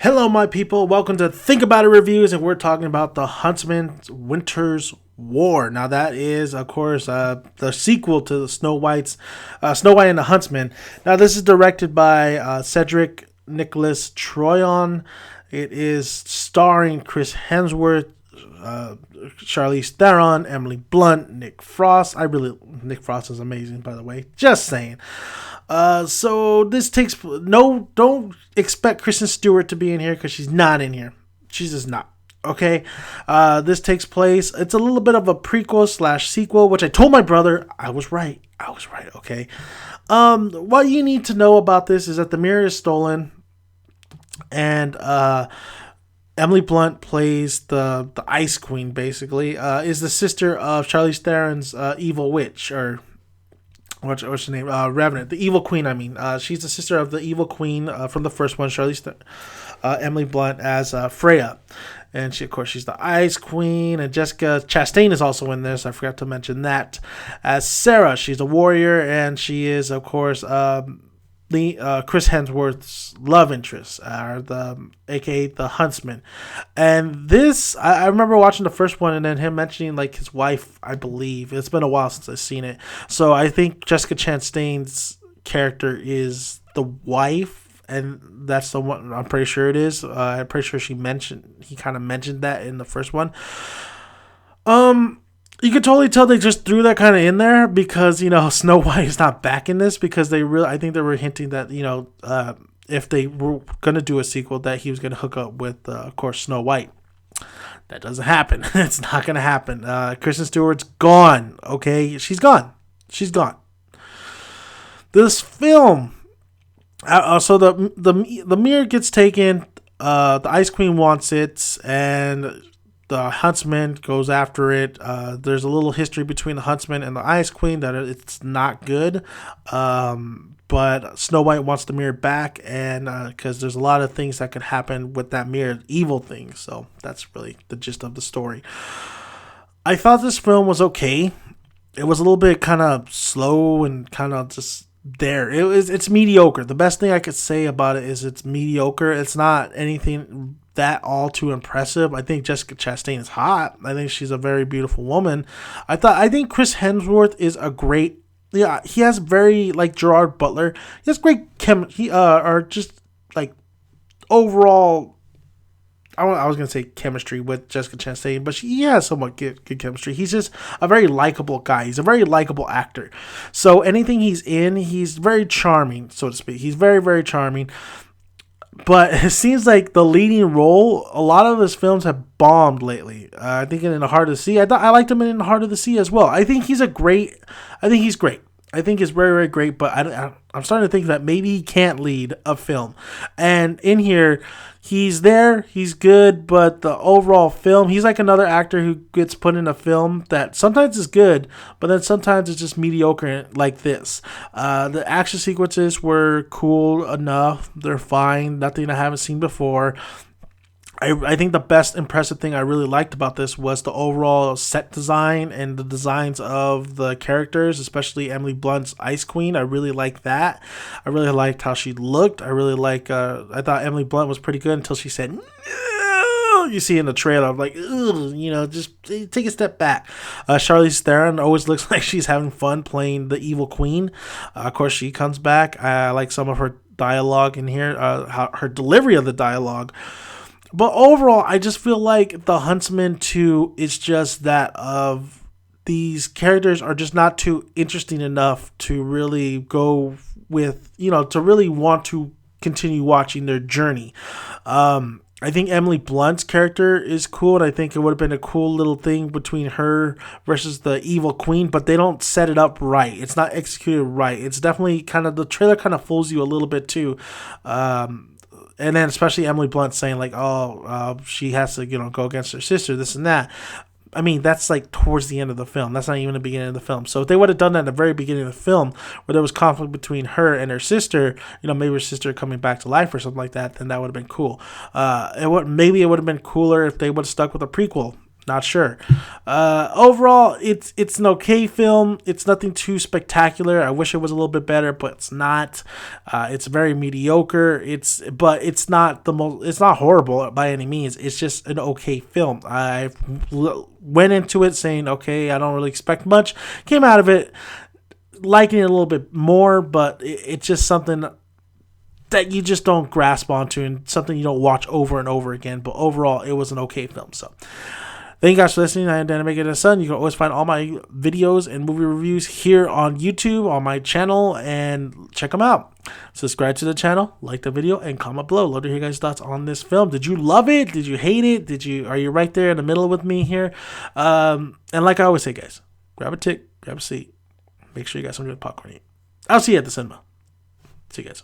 Hello, my people. Welcome to Think About It Reviews, and we're talking about The Huntsman Winter's War. Now, that is, of course, the sequel to the Snow White and the Huntsman. Now, this is directed by Cedric Nicholas Troyan. It is starring Chris Hemsworth, Charlize Theron, Emily Blunt, Nick Frost. Nick Frost is amazing, by the way. Just saying. So this takes don't expect Kristen Stewart to be in here because she's not in here. She's just not. Okay. This takes place. It's a little bit of a prequel / sequel, which I told my brother I was right. Okay. What you need to know about this is that the mirror is stolen, and Emily Blunt plays the Ice Queen. Basically, is the sister of Charlize Theron's evil witch, or what's her name? Revenant, the evil queen. I mean, she's the sister of the evil queen from the first one. Emily Blunt as Freya, and she's the Ice Queen. And Jessica Chastain is also in this. I forgot to mention that as Sarah. She's a warrior, and she is, of course, Chris Hemsworth's love interest, aka the Huntsman. And this, I remember watching the first one and then him mentioning like his wife. I believe it's been a while since I've seen it, so I think Jessica Chastain's character is the wife, and that's the one. I'm pretty sure it is. I'm pretty sure he kind of mentioned that in the first one. You could totally tell they just threw that kind of in there because, Snow White is not back in this, because I think they were hinting that, if they were going to do a sequel, that he was going to hook up with, of course, Snow White. That doesn't happen. It's not going to happen. Kristen Stewart's gone. Okay. She's gone. This film. So the mirror gets taken. The Ice Queen wants it, and the Huntsman goes after it. There's a little history between the Huntsman and the Ice Queen that it's not good. But Snow White wants the mirror back, and because there's a lot of things that could happen with that mirror, evil things. So that's really the gist of the story. I thought this film was okay. It was a little bit kind of slow and kind of just there. It's mediocre. The best thing I could say about it is it's mediocre. It's not anything that all too impressive. I think Jessica Chastain is hot. I think she's a very beautiful woman. I think Chris Hemsworth is a great. Yeah, he has very like Gerard Butler. He has great or just like overall. I was gonna say chemistry with Jessica Chastain, but he has somewhat good chemistry. He's just a very likable guy. He's a very likable actor. So anything he's in, he's very charming, so to speak. He's very, very charming. But it seems like the leading role, a lot of his films have bombed lately. I think in The Heart of the Sea, I liked him in The Heart of the Sea as well. I think he's great. I think he's very, very great, but I'm starting to think that maybe he can't lead a film. And in here, he's there, he's good, but the overall film, he's like another actor who gets put in a film that sometimes is good, but then sometimes it's just mediocre like this. The action sequences were cool enough. They're fine. Nothing I haven't seen before. I think the best impressive thing I really liked about this was the overall set design and the designs of the characters, especially Emily Blunt's Ice Queen. I really liked that. I really liked how she looked. I thought Emily Blunt was pretty good until she said, "No." You see in the trailer, I'm like, ugh, just take a step back. Charlize Theron always looks like she's having fun playing the evil queen. Of course, she comes back. I like some of her dialogue in here, her delivery of the dialogue. But overall, I just feel like The Huntsman 2 is just that of these characters are just not too interesting enough to really go with, to really want to continue watching their journey. I think Emily Blunt's character is cool, and I think it would have been a cool little thing between her versus the evil queen, but they don't set it up right. It's not executed right. It's definitely the trailer kind of fools you a little bit too. And then especially Emily Blunt saying like, she has to, go against her sister, this and that. I mean, that's like towards the end of the film. That's not even the beginning of the film. So if they would have done that at the very beginning of the film, where there was conflict between her and her sister, maybe her sister coming back to life or something like that, then that would have been cool. Maybe it would have been cooler if they would have stuck with a prequel. Not sure. Overall, it's an okay film. It's nothing too spectacular. I wish it was a little bit better, but it's not. It's very mediocre. But it's not the most. It's not horrible by any means. It's just an okay film. I went into it saying, okay, I don't really expect much. Came out of it liking it a little bit more, but it's just something that you just don't grasp onto and something you don't watch over and over again. But overall, it was an okay film. So thank you guys for listening. I am Dan Make It a Son. You can always find all my videos and movie reviews here on YouTube on my channel, and check them out. Subscribe to the channel, like the video, and comment below. Love to hear you guys' thoughts on this film. Did you love it? Did you hate it? Are you right there in the middle with me here? And like I always say, guys, grab a tick, grab a seat. Make sure you got some good popcorn to eat. I'll see you at the cinema. See you guys.